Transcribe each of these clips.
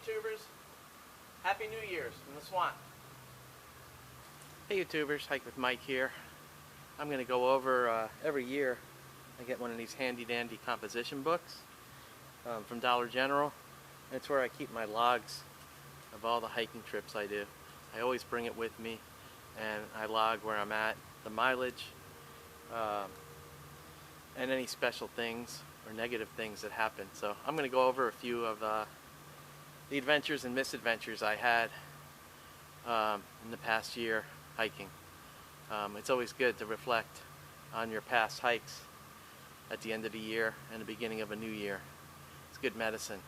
YouTubers, Happy New Year's from the swamp. Hey YouTubers, Hike with Mike here. I'm going to go over every year I get one of these handy dandy composition books from Dollar General. And it's where I keep my logs of all the hiking trips I do. I always bring it with me and I log where I'm at, the mileage, and any special things or negative things that happen. So I'm going to go over a few of the adventures and misadventures I had in the past year hiking. It's always good to reflect on your past hikes at the end of the year and the beginning of a new year. It's good medicine.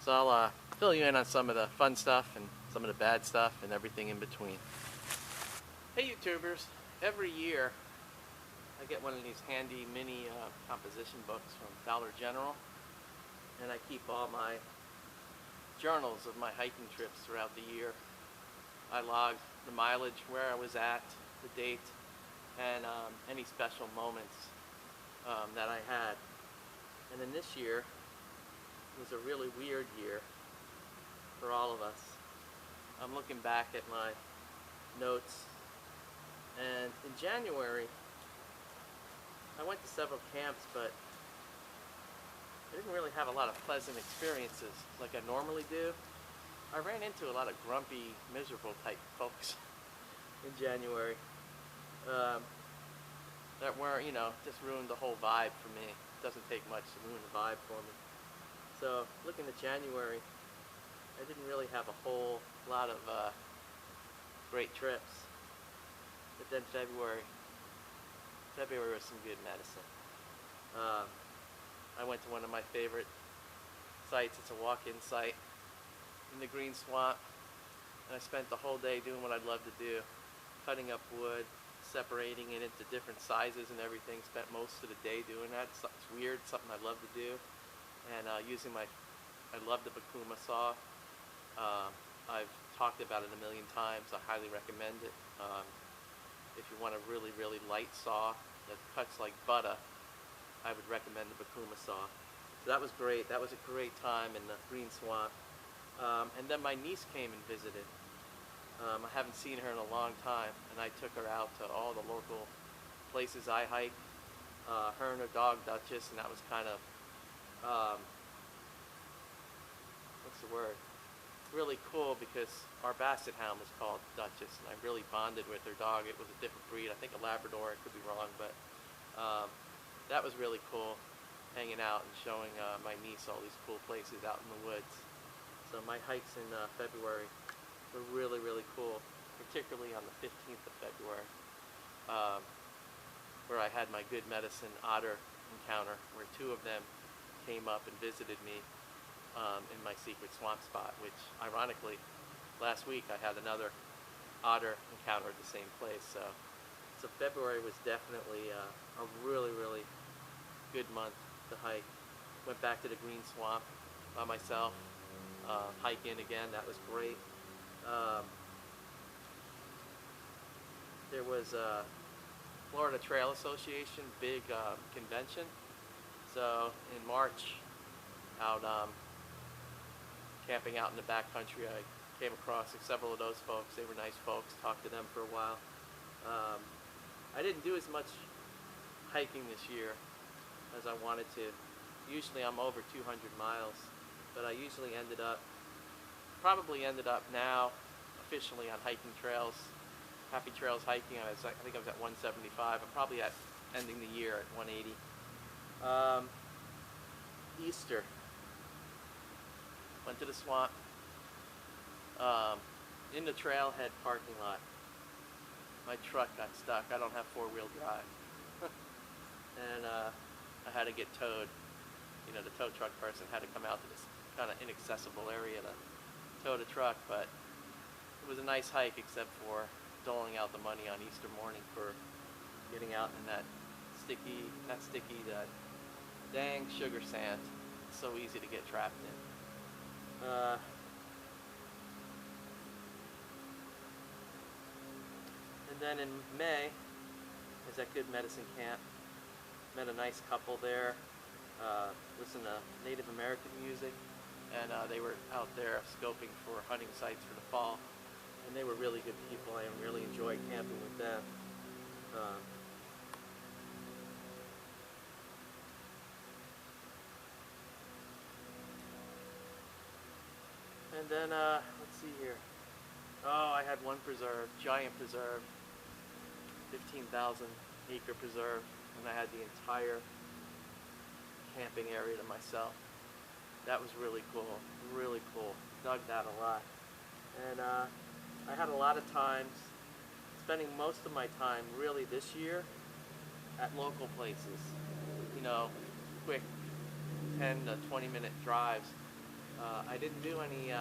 So I'll fill you in on some of the fun stuff and some of the bad stuff and everything in between. Hey YouTubers, every year I get one of these handy mini composition books from Dollar General, and I keep all my journals of my hiking trips throughout the year. I log the mileage, where I was at, the date, and any special moments that I had. And then this year was a really weird year for all of us. I'm looking back at my notes, and in January I went to several camps, but I didn't really have a lot of pleasant experiences like I normally do. I ran into a lot of grumpy, miserable type folks in January that were, just ruined the whole vibe for me. It doesn't take much to ruin the vibe for me. So looking at January, I didn't really have a whole lot of great trips. But then February was some good medicine. I went to one of my favorite sites. It's a walk-in site in the green swamp, and I spent the whole day doing what I'd love to do, cutting up wood, separating it into different sizes and everything. Spent most of the day doing that. It's weird, something I love to do. And I love the Bakuma saw. I've talked about it a million times. I highly recommend it. If you want a really, really light saw that cuts like butter, I would recommend the Bakuma saw. So that was great. That was a great time in the green swamp. And then my niece came and visited. I haven't seen her in a long time, and I took her out to all the local places I hike. Her and her dog Duchess, and that was kind of, what's the word? Really cool, because our Basset Hound was called Duchess, and I really bonded with her dog. It was a different breed, I think a Labrador, I could be wrong, but that was really cool, hanging out and showing my niece all these cool places out in the woods. So my hikes in February were really, really cool, particularly on the 15th of February, where I had my good medicine otter encounter, where two of them came up and visited me in my secret swamp spot, which ironically last week I had another otter encounter at the same place. So February was definitely a really, really good month to hike. Went back to the green swamp by myself, hike in again. That was great. There was a Florida Trail Association big convention. So in March, out camping out in the backcountry, I came across several of those folks. They were nice folks. Talked to them for a while. I didn't do as much hiking this year as I wanted to. Usually I'm over 200 miles, but I usually probably ended up now officially on hiking trails, Happy Trails hiking. I think I was at 175. I'm probably at ending the year at 180. Easter. Went to the swamp, in the trailhead parking lot. My truck got stuck. I don't have four-wheel drive. And I had to get towed. The tow truck person had to come out to this kind of inaccessible area to tow the truck, but it was a nice hike except for doling out the money on Easter morning for getting out in that dang sugar sand. It's so easy to get trapped in. And then in May, I was at Good Medicine Camp. Met a nice couple there. Listened to Native American music. and they were out there scoping for hunting sites for the fall, and they were really good people. I really enjoyed camping with them. Um, and then let's see here. Oh, I had one preserve, giant preserve, 15,000 acre preserve, and I had the entire camping area to myself. That was really cool, really cool. Dug that a lot. And I had a lot of times, spending most of my time really this year at local places. You know, quick 10 to 20 minute drives. I didn't do any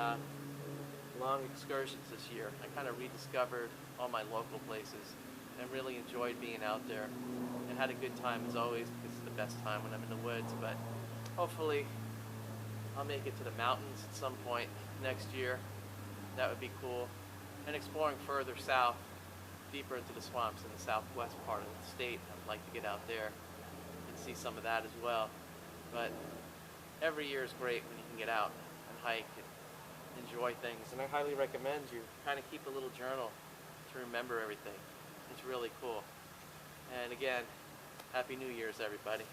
long excursions this year. I kind of rediscovered all my local places and really enjoyed being out there and had a good time as always, because it's the best time when I'm in the woods. But hopefully I'll make it to the mountains at some point next year. That would be cool. And exploring further south, deeper into the swamps in the southwest part of the state. I'd like to get out there and see some of that as well. But every year is great when you can get out and hike and enjoy things. And I highly recommend you kind of keep a little journal to remember everything. It's really cool. And again, Happy New Year's, everybody.